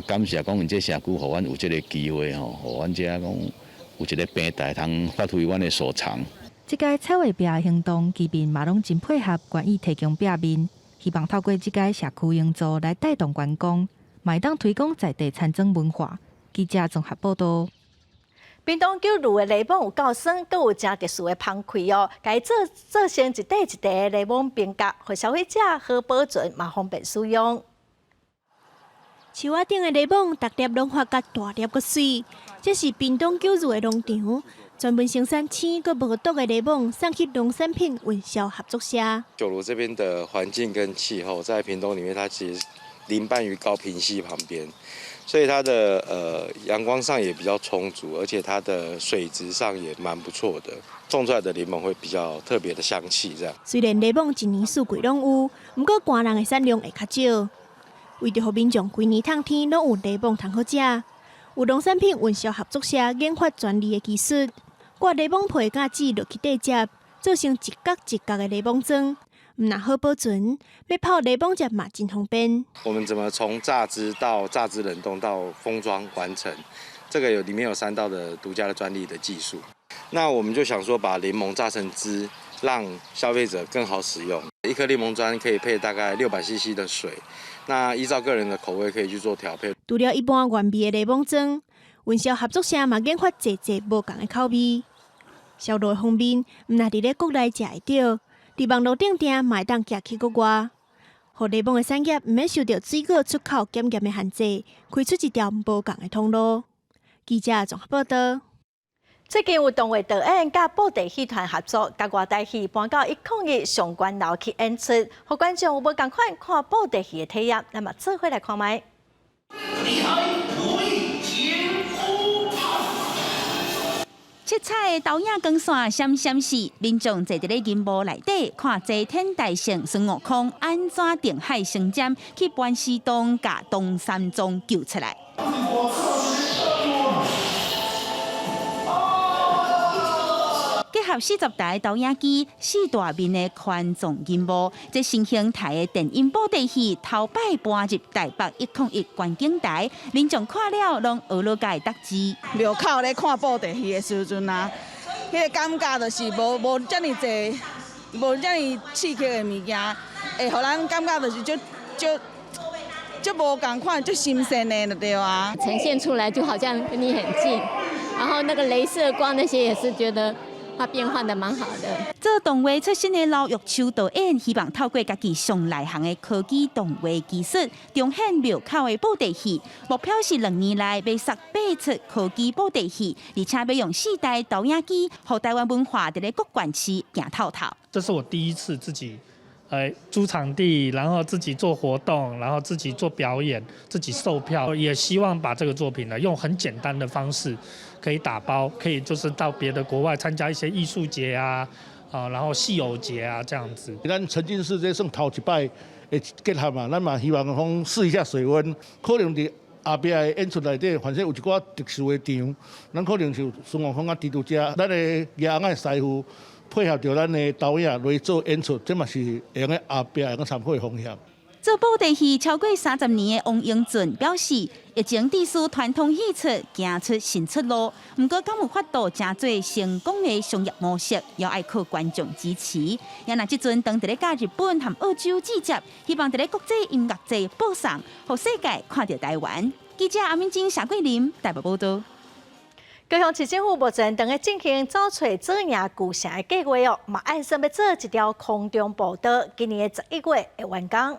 感谢讲因这社区，互阮有这个机会互阮遮讲有一个平台通发挥阮的所长。这届彩画壁的行动，居民嘛拢真配合，愿意提供壁面，希望透过这届社区营造来带动观光。卖当推广在地产增文化。记者综合报道。屏东九如的泥网有够酸，阁有真特殊的芳气哦。该做成一块一块的泥网冰夹，互消费者好保存嘛方便使用。树仔顶的泥网，逐粒拢发甲大粒个水，这是屏东九如的农场，专门生产青阁无毒的泥网，送去农产品运销合作社。九如这边的环境跟气候，在屏东里面，它其实临办于高屏溪旁边，所以它的阳光上也比较充足，而且它的水质上也蛮不错的，种出来的柠檬会比较特别的香气。这样，虽然柠檬一年四季拢有，不过寒人的产量会较少。为着让民众规年通天拢有柠檬通好食，有农产品运销合作社研发专利的技术，挂柠檬皮甲籽落去底接，做成一角一角的柠檬砖。唔那好保存，要泡雷崩汁嘛真方便。我们怎么从榨汁到榨汁冷冻到封装完成？这个里面有3道的独家的专利的技术。那我们就想说，把柠檬榨成汁，让消费者更好使用。1颗柠檬砖可以配大概600cc 的水，那依照个人的口味可以去做调配。除了一般原味的柠檬庄，文销合作社嘛研发侪无同的口味。销路方面，唔那伫咧国内食会到，伫网络顶订嘛会当寄去国外。互柠檬的产业唔免受到水果出口检验的限制，开出一条无同的通路。记者综合报道。最近有动画导演甲布袋戏团合作，甲外台戏搬到101上关楼去演出，互观众有无共款看布袋戏的体验？那么做伙来看卖。七彩的导演光线闪闪烁，民众坐伫咧银幕内底看齐天大圣孙悟空安怎定海神针去搬西东，甲东山庄救出来。结合40台导演机、4大面的宽纵银幕，这新形态的电影布袋戏头摆搬入台北101观景台，民众看了拢学了解得知。庙口咧看布袋戏的时阵啊，迄个感觉就是无遮尔济，无遮尔刺激的物件，会互咱感觉就是就无共款，就新鲜的就对啊。呈现出来就好像跟你很近，然后那个雷射光那些也是觉得。它变换得蛮好的。做动画出身的老玉秋导演，希望透过家己上内行的科技动画技术，重现庙口的布袋戏。目标是2年内要8出科技布袋戏，而且要用4台导演机，让台湾文化在咧各县市行透透。这是我第一次自己租场地，然后自己做活动，然后自己做表演，自己售票，也希望把这个作品呢用很简单的方式可以打包，可以就是到别的国外参加一些艺术节啊，然后戏偶节啊这样子。咱沉浸式这算头一摆的结合嘛，咱嘛希望讲试一下水温，可能伫后壁的演出内底，反正有一寡特殊的场，咱可能就孙悟空啊、蜘蛛侠，咱的亚昂的师傅。配合着咱的导演来做演出，这嘛是会用个后壁会用参考的方向。做布袋戏超过30年的王英俊表示，疫情致使传统戏出行出新出路，不过敢有法度真做成功的商业模式，要爱靠观众支持。也那即阵当伫咧甲日本和澳洲季接，希望伫咧国际音乐节播送，让世界看到台湾。记者阿敏晶、夏桂林台北报道。高雄市政府目前正在进行找找做赢巨城的计划哦，嘛按算要做一条空中步道，今年的11月会完工。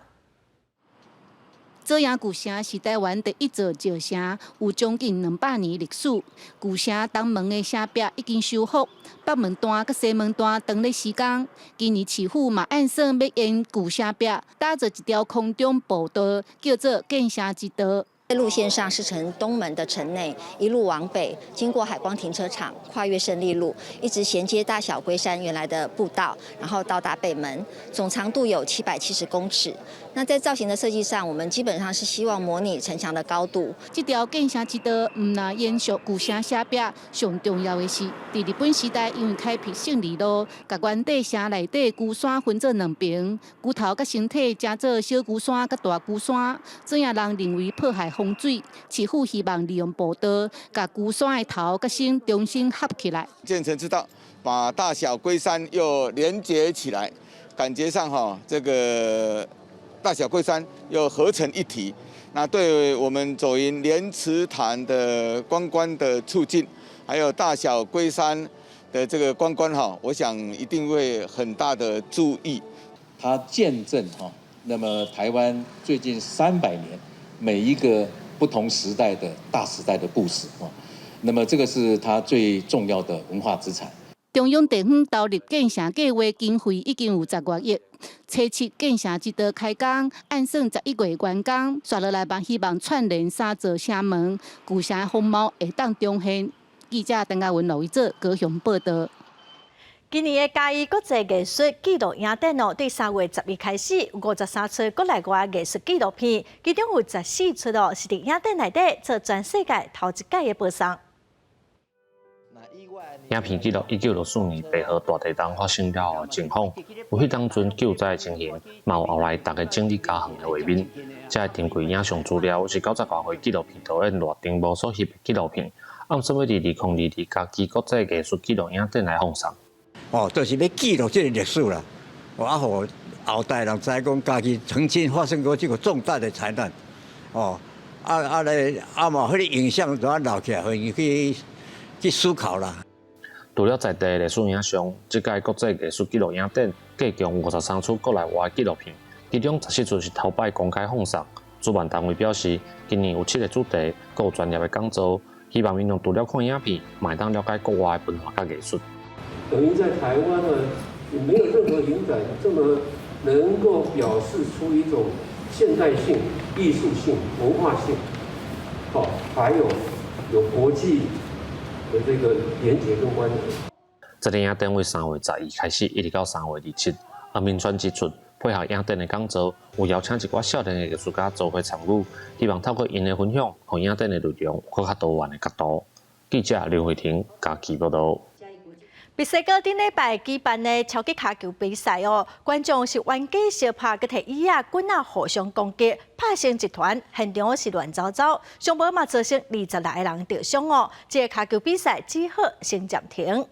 做赢巨城是台湾第一座石城，有将近200年历史。巨城东门的城壁已经修复，北门段佮西门段当咧施工。今年市府嘛按算要沿巨城壁打造一条空中步道，叫做建城之道。路线上是从东门的城内一路往北，经过海光停车场，跨越胜利路，一直衔接大小龟山原来的步道，然后到达北门，总长度有770公尺。那在造型的设计上，我们基本上是希望模拟城墙的高度。这条建城之道，唔那延续巨城城壁，上重要的是，在日本时代因为开辟胜利路，甲原地城内底巨山分做2边，巨头甲身体加做小巨山甲大巨山，怎样人认为破坏风水，市府希望利用步道，把巨山的头甲身重新合起来。建成之道，把大小龟山又连接起来，感觉上这个大小龟山又合成一体。那对我们左营莲池潭的观光的促进，还有大小龟山的这个观光我想一定会很大的注意。它见证那么台湾最近300年每一个不同时代的大时代的故事那么这个是它最重要的文化资产。中央地方投入建城计划经费已经有10多亿，初7建城之道开工，按算11月完工。接落来嘛，希望串联3座城门，巨城的风貌会当重现。记者邓嘉文、卢一哲高雄报道。今年的嘉义国际艺术纪录影展对3月10日开始，53出国内外艺术纪录片，其中有14出是伫影展内底做全世界头一届的播送。影片记录1964年白河大地震发生了后的情况，有迄当阵救灾的情形，嘛有后来大家整理加长的画面。这个珍贵影像资料是90多岁纪录片导演罗定波所翕的纪录片，按说要伫2022家己国际艺术纪录影展来放送。就是要记录这个历史啦，啊，互后代人知讲家己曾经发生过这个重大的灾难，嘛，迄个影像就留起来，互伊去思考啦。除了在地历史影像，这届国际艺术纪录影展计共53出国内外纪录片，其中17出是头摆公开放送。主办单位表示，今年有7个主题，各有专业的讲座，希望民众除了看影片，嘛会当了解国外的文化甲艺术。等于在台湾呢，没有任何影展这么能够表示出一种现代性、艺术性、文化性，还有国际的这个连结跟关联。这个影展为3月12开始，一直到3月27，民传技术配合影展的讲座，有邀请一寡少年的艺术家做伙参与，希望透过因的分享，让影展的内容有较多元的角度。记者刘慧婷家己报道。墨西哥顶礼拜举办的超级卡球比赛观众是冤家相拍，佮摕椅啊、棍啊互相攻击，拍成一团，现场是乱糟糟，上无嘛造成20来个人受伤这个卡球比赛只好先暂停。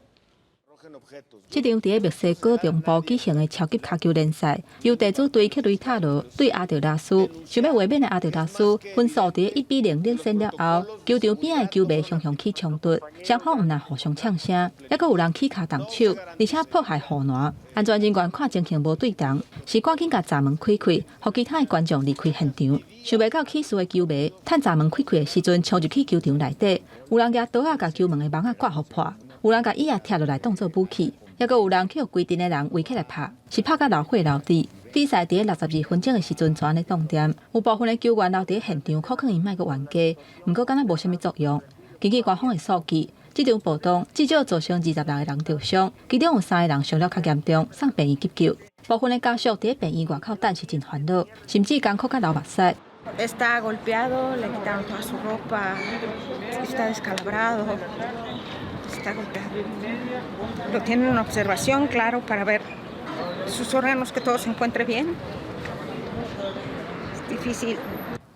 这场在墨西哥中部举行的超级卡球联赛，由地主队克雷塔罗对阿德拉斯，想要卫冕的阿德拉斯分数在1-0领先了后，球场边的球迷常常起冲突，双方唔但互相呛声，还佫有人起脚动手，而且迫害护栏。安全人员看情形无对同，是赶紧甲闸门开开，互其他的观众离开现场。想袂到起诉的球迷，趁闸门开开的时阵，冲入去球场内底，有人举刀啊，甲球门的网啊刮互破。有人甲椅仔拆落来当作武器，还佫有人去互规定的人围起来拍，是拍甲流血流滴。比赛伫62分钟的时阵就安尼冻点，有部分的球员留伫现场，靠抗因莫个冤家，毋过敢若无啥物作用。根据官方的数据，这场暴动至少造成26个人受伤，其中有3个人伤了较严重，送病院急救。部分的家属伫病院外口等是真烦恼，甚至艰苦甲流目屎。Está golpeado, le quitaron toda su ropa, está descalabrado, está golpeado. Lo tienen en observación, claro, para ver sus órganos, que todo se encuentre bien. Es difícil.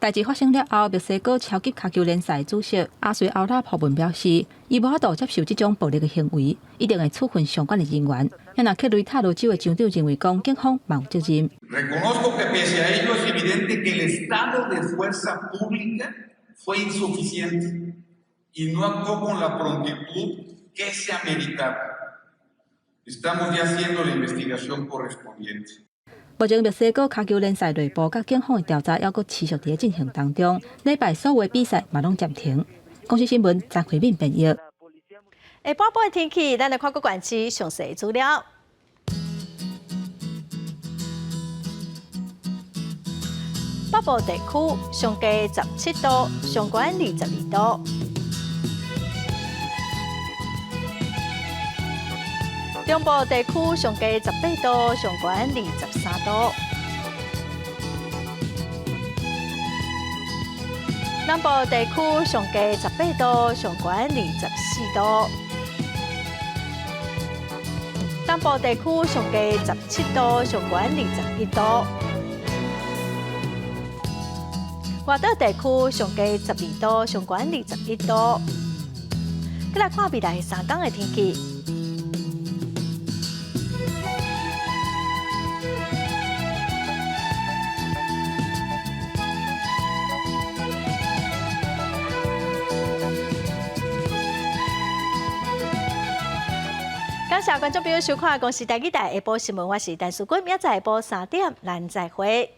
代志发生了后，墨西哥超级卡球联赛主席阿瑞奥拉普文表示，伊无法度接受这种暴力的行为，一定会处分相关的人员。也那克雷塔罗州的州长认为讲，警方嘛有责任。Reconozco que pese a ello es evidente que el estado de fuerza pública fue insuficiente y no actuó con la prontitud que se ameritaba. Estamos ya haciendo la investigación correspondiente. 目前墨西哥卡球联赛内部甲警方的调查还佫持续伫进行当中，礼拜所有的比赛嘛拢暂停。公司新闻张惠敏编译。下晡晡的天气，咱来看各县市详细资料。北部地区上低17度，上悬22度。中部地区上低18度，上悬23度；南部地区上低18度，上悬24度；东部地区上低17度，上悬21度；外岛地区上低12度，上悬21度。再来看未来3天的天气。感谢观众朋友收看《公视台语台下晡新闻》，我是陈淑君，明仔载下晡3点，咱再会。